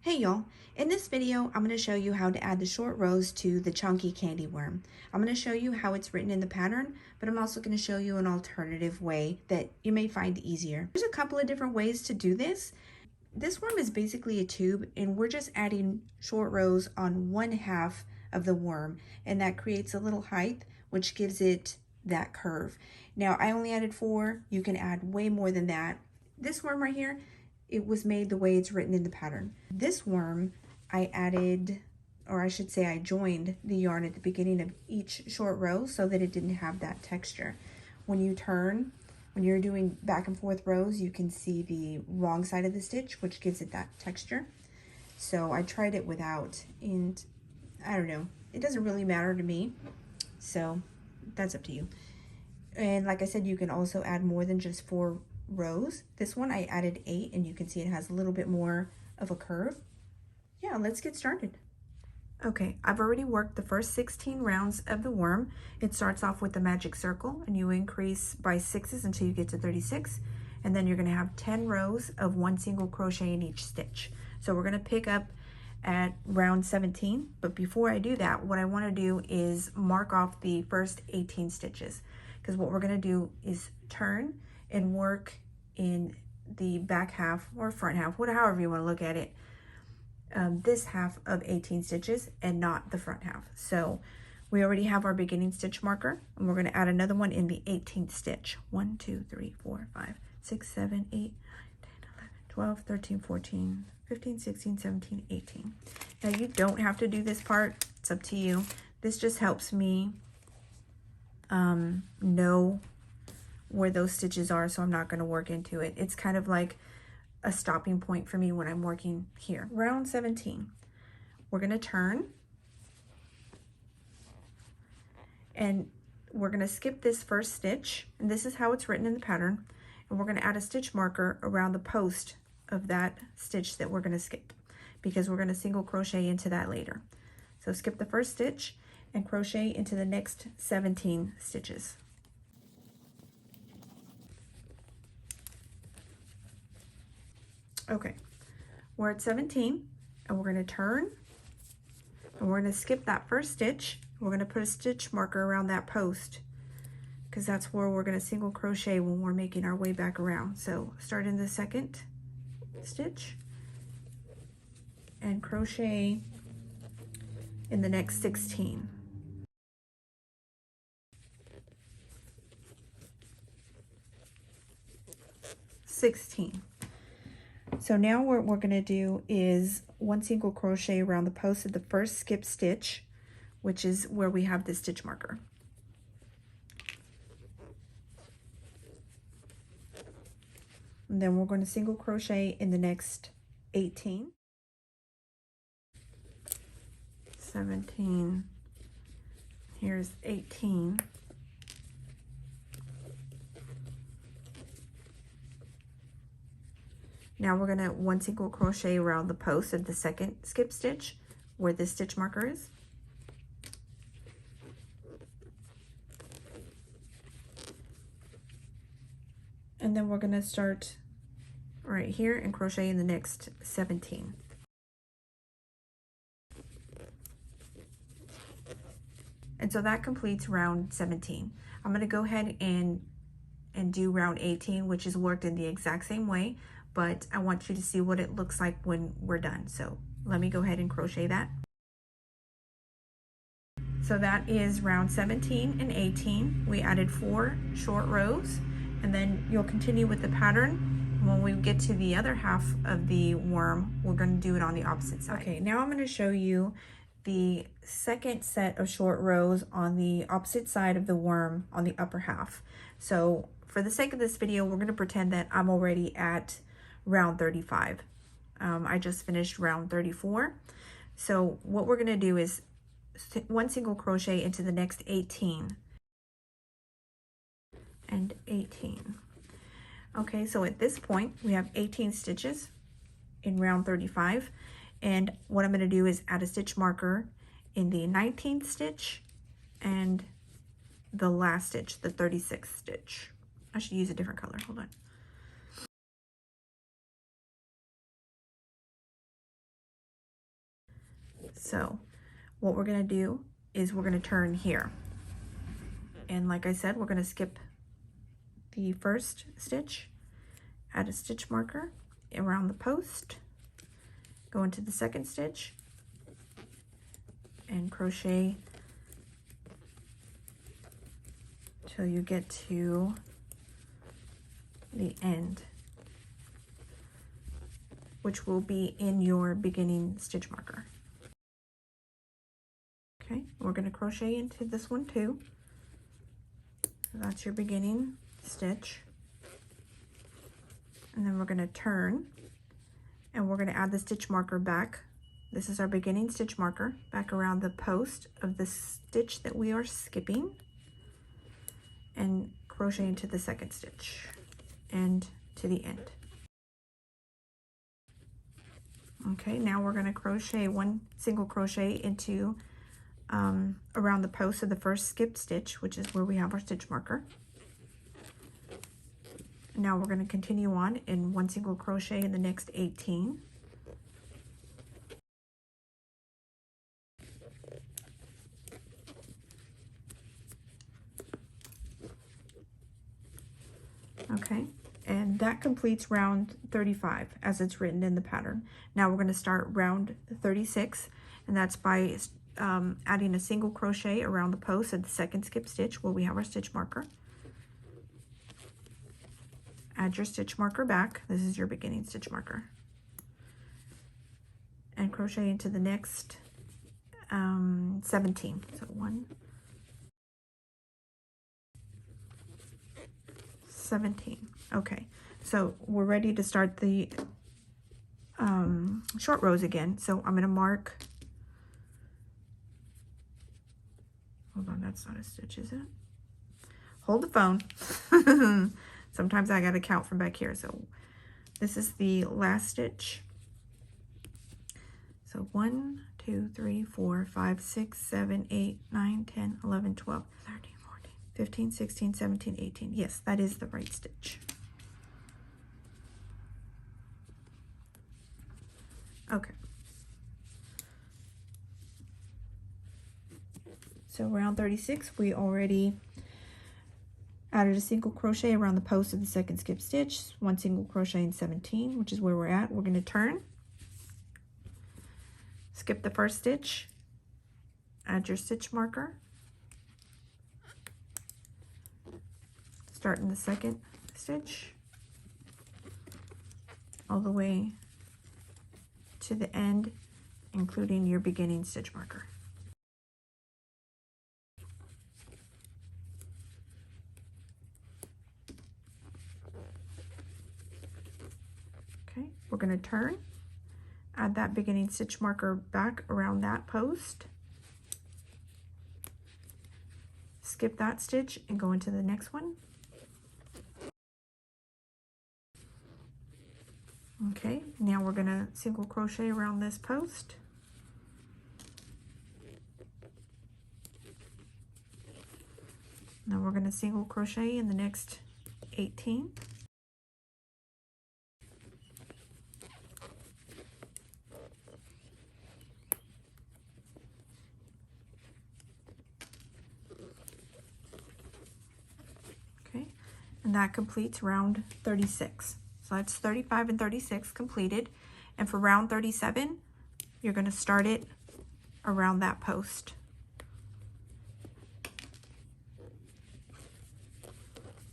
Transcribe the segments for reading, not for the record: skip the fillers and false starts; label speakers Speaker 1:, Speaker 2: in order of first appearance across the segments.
Speaker 1: Hey y'all, in this video I'm going to show you how to add the short rows to the Chonky Candy Worm. I'm going to show you how it's written in the pattern, but I'm also going to show you an alternative way that you may find easier. There's a couple of different ways to do this. This worm is basically a tube and we're just adding short rows on one half of the worm, and that creates a little height which gives it that curve. Now I only added 4, you can add way more than that. This worm right here, it was made the way it's written in the pattern. This worm, I added, or I should say I joined the yarn at the beginning of each short row so that it didn't have that texture. When you turn, when you're doing back and forth rows, you can see the wrong side of the stitch, which gives it that texture. So I tried it without, and I don't know, it doesn't really matter to me. So that's up to you. And like I said, you can also add more than just 4 rows. This one I added 8, and you can see it has a little bit more of a curve. Yeah, let's get started. Okay, I've already worked the first 16 rounds of the worm. It starts off with the magic circle, and you increase by 6s until you get to 36, and then you're going to have 10 rows of 1 single crochet in each stitch. So we're going to pick up at round 17, but before I do that, what I want to do is mark off the first 18 stitches, because what we're going to do is turn and work in the back half or front half, however you want to look at it, this half of 18 stitches and not the front half. So we already have our beginning stitch marker, and we're going to add another one in the 18th stitch. 1 2 3 4 5 6 7 8 9 10 11 12 13 14 15 16 17 18. Now you don't have to do this part, it's up to you. This just helps me know where those stitches are, so I'm not going to work into it. It's kind of like a stopping point for me when I'm working here. Round 17, we're going to turn, and we're going to skip this first stitch, and this is how it's written in the pattern, and we're going to add a stitch marker around the post of that stitch that we're going to skip, because we're going to single crochet into that later. So skip the first stitch and crochet into the next 17 stitches. Okay, we're at 17, and we're going to turn, and we're going to skip that first stitch. We're going to put a stitch marker around that post, because that's where we're going to single crochet when we're making our way back around. So start in the second stitch and crochet in the next 16. So now what we're going to do is 1 single crochet around the post of the first skip stitch, which is where we have the stitch marker. And then we're going to single crochet in the next 18, 17, here's 18. Now we're going to 1 single crochet around the post of the second skip stitch where this stitch marker is. And then we're going to start right here and crochet in the next 17. And so that completes round 17. I'm going to go ahead and do round 18, which is worked in the exact same way, but I want you to see what it looks like when we're done. So let me go ahead and crochet that. So that is round 17 and 18. We added 4 short rows, and then you'll continue with the pattern. When we get to the other half of the worm, we're going to do it on the opposite side. Okay, now I'm going to show you the second set of short rows on the opposite side of the worm on the upper half. So for the sake of this video, we're going to pretend that I'm already at round 35. I just finished round 34. So what we're going to do is 1 single crochet into the next 18 and 18. Okay, so at this point we have 18 stitches in round 35, and what I'm going to do is add a stitch marker in the 19th stitch and the last stitch, the 36th stitch. I should use a different color, hold on. So what we're going to do is we're going to turn here. And like I said, we're going to skip the first stitch, add a stitch marker around the post, go into the second stitch, and crochet till you get to the end, which will be in your beginning stitch marker. Okay, we're going to crochet into this one too. So that's your beginning stitch. And then we're going to turn and we're going to add the stitch marker back. This is our beginning stitch marker back around the post of the stitch that we are skipping, and crochet into the second stitch and to the end. Okay, now we're going to crochet one single crochet into around the post of the first skipped stitch, which is where we have our stitch marker. Now we're going to continue on in one single crochet in the next 18. Okay, and that completes round 35 as it's written in the pattern. Now we're going to start round 36, and that's by adding a single crochet around the post of the second skip stitch where we have our stitch marker. Add your stitch marker back. This is your beginning stitch marker. And crochet into the next 17. So 1, 17. Okay, so we're ready to start the short rows again. So I'm going to mark, hold on, that's not a stitch, is it? Hold the phone. Sometimes I got to count from back here. So this is the last stitch. So 1, 2, 3, 4, 5, 6, 7, 8, 9, 10, 11, 12, 13, 14, 15, 16, 17, 18. Yes, that is the right stitch. Okay. So round 36, we already added a single crochet around the post of the second skip stitch, one single crochet in 17, which is where we're at. We're going to turn, skip the first stitch, add your stitch marker, start in the second stitch all the way to the end, including your beginning stitch marker. Okay, we're going to turn, add that beginning stitch marker back around that post, skip that stitch and go into the next one. Okay, now we're going to single crochet around this post. Now we're going to single crochet in the next 18. Okay, and that completes round 36. So that's 35 and 36 completed. And for round 37, you're going to start it around that post.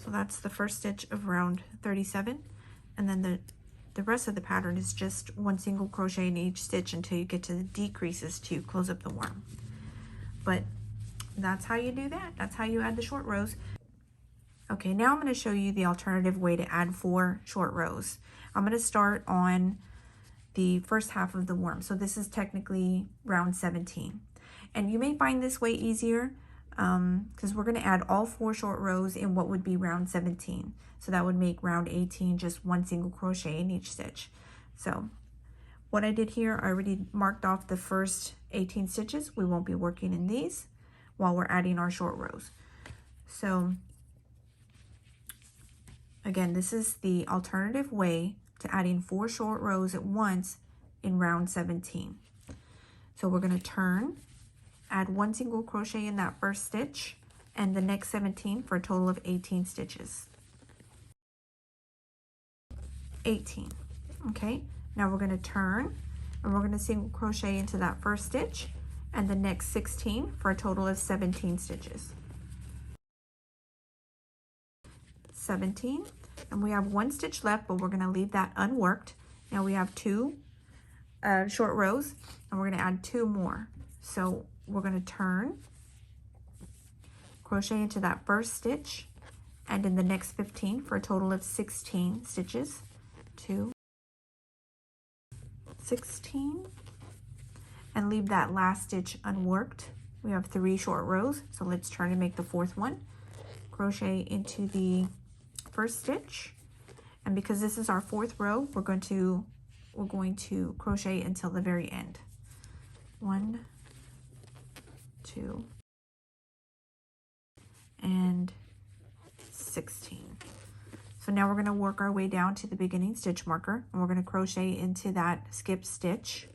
Speaker 1: So that's the first stitch of round 37. And then the rest of the pattern is just one single crochet in each stitch until you get to the decreases to close up the worm. But that's how you do that. That's how you add the short rows. Okay, now I'm going to show you the alternative way to add 4 short rows. I'm going to start on the first half of the worm. So this is technically round 17. And you may find this way easier because we're going to add all 4 short rows in what would be round 17. So that would make round 18 just one single crochet in each stitch. So what I did here, I already marked off the first 18 stitches. We won't be working in these while we're adding our short rows. So again, this is the alternative way to adding 4 short rows at once in round 17. So we're going to turn, add 1 single crochet in that first stitch, and the next 17 for a total of 18 stitches. 18. Okay, now we're going to turn, and we're going to single crochet into that first stitch, and the next 16 for a total of 17 stitches. 17, and we have 1 stitch left, but we're going to leave that unworked. Now we have 2 short rows, and we're going to add 2 more. So we're going to turn, crochet into that first stitch, and in the next 15 for a total of 16 stitches. 2, 16, and leave that last stitch unworked. We have 3 short rows, so let's turn and make the 4th one. Crochet into the first stitch, and because this is our 4th row, we're going to crochet until the very end. 1, 2, and 16. So now we're going to work our way down to the beginning stitch marker, and we're going to crochet into that skip stitch.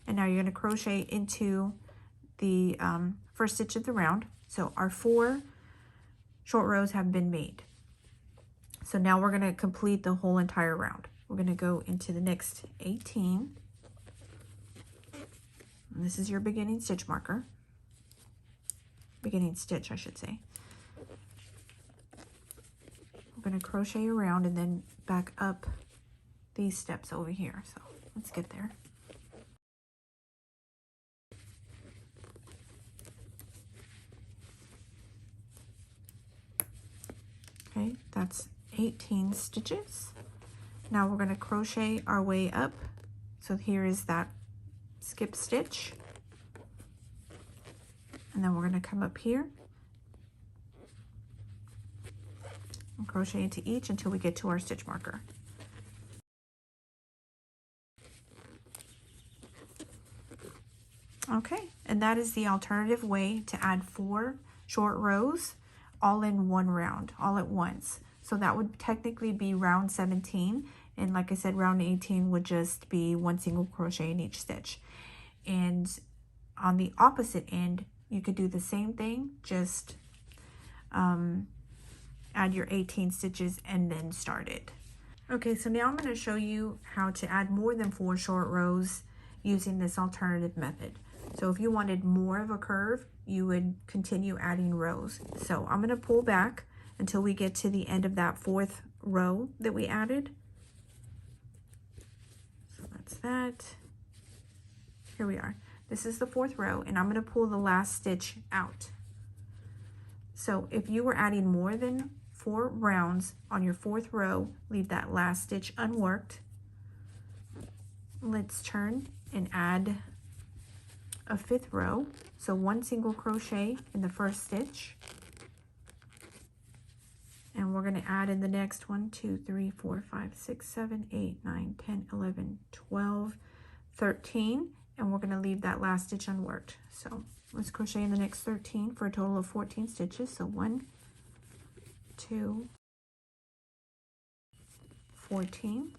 Speaker 1: And now you're going to crochet into the first stitch of the round. So our 4 short rows have been made. So now we're going to complete the whole entire round. We're going to go into the next 18. And this is your beginning stitch marker. Beginning stitch, I should say. We're going to crochet around and then back up these steps over here. So let's get there. Okay, that's 18 stitches. Now we're going to crochet our way up. So here is that skip stitch. And then we're going to come up here and crochet into each until we get to our stitch marker. Okay, and that is the alternative way to add 4 short rows all in one round, all at once. So that would technically be round 17, and like I said, round 18 would just be 1 single crochet in each stitch. And on the opposite end, you could do the same thing, just add your 18 stitches and then start it. Okay, so now I'm going to show you how to add more than 4 short rows using this alternative method. So if you wanted more of a curve, you would continue adding rows. So I'm going to pull back until we get to the end of that 4th row that we added. So that's that. Here we are. This is the 4th row, and I'm going to pull the last stitch out. So if you were adding more than 4 rounds on your 4th row, leave that last stitch unworked. Let's turn and add a 5th row. So 1 single crochet in the first stitch, and we're going to add in the next 1, 2, 3, 4, 5, 6, 7, 8, 9, 10, 11, 12, 13, and we're going to leave that last stitch unworked. So let's crochet in the next 13 for a total of 14 stitches. So 1, 2, 14.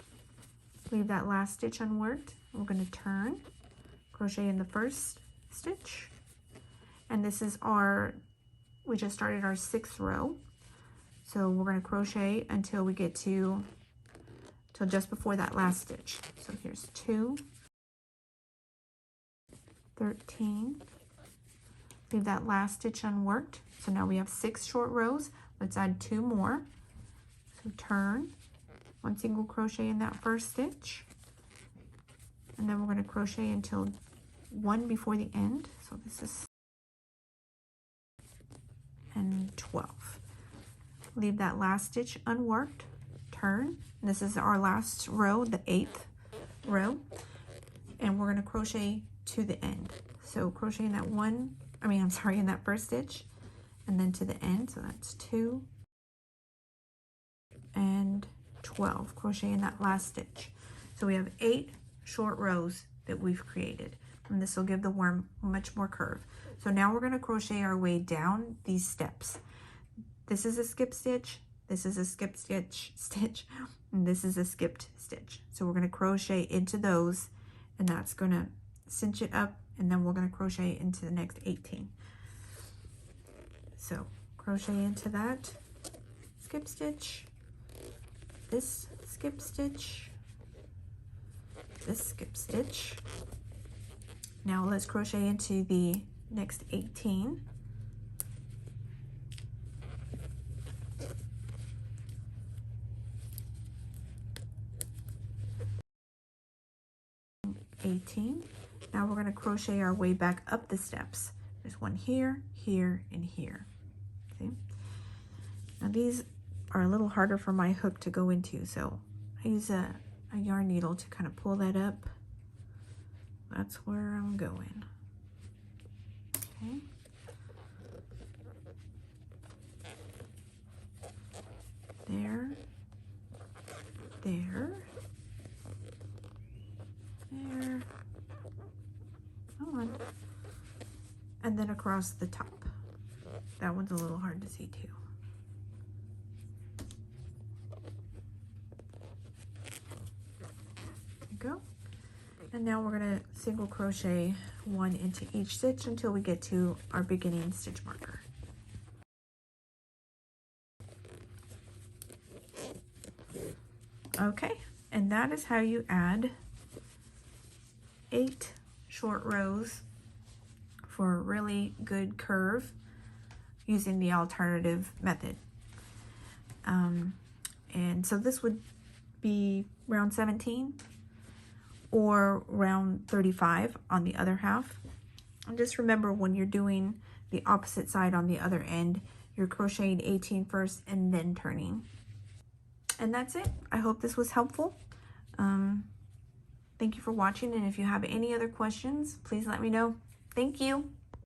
Speaker 1: Leave that last stitch unworked. We're going to turn, crochet in the first stitch, and this is we just started our 6th row. So we're going to crochet until we get till just before that last stitch. So here's 2, 13. Leave that last stitch unworked. So now we have 6 short rows. Let's add 2 more. So turn, 1 single crochet in that first stitch, and then we're going to crochet until 1 before the end. So this is and 12. Leave that last stitch unworked, turn, and this is our last row, the 8th row, and we're going to crochet to the end. So crochet in that in that first stitch, and then to the end. So that's 2 and 12. Crochet in that last stitch. So we have 8 short rows that we've created, and this will give the worm much more curve. So now we're going to crochet our way down these steps. This is a skip stitch, this is a skipped stitch, and this is a skipped stitch. So we're going to crochet into those, and that's going to cinch it up, and then we're going to crochet into the next 18. So crochet into that, skip stitch, this skip stitch, this skip stitch. Now let's crochet into the next 18. Now we're going to crochet our way back up the steps. There's one here, here, and here. See? Now these are a little harder for my hook to go into, so I use a yarn needle to kind of pull that up. That's where I'm going. Okay. There, there, there, on, and then across the top. That one's a little hard to see too. There you go. And now we're going to single crochet one into each stitch until we get to our beginning stitch marker. Okay, and that is how you add 8 short rows for a really good curve using the alternative method. And so this would be round 17 or round 35 on the other half. And just remember, when you're doing the opposite side on the other end, you're crocheting 18 first and then turning. And that's it. I hope this was helpful. Thank you for watching, and if you have any other questions, please let me know. Thank you.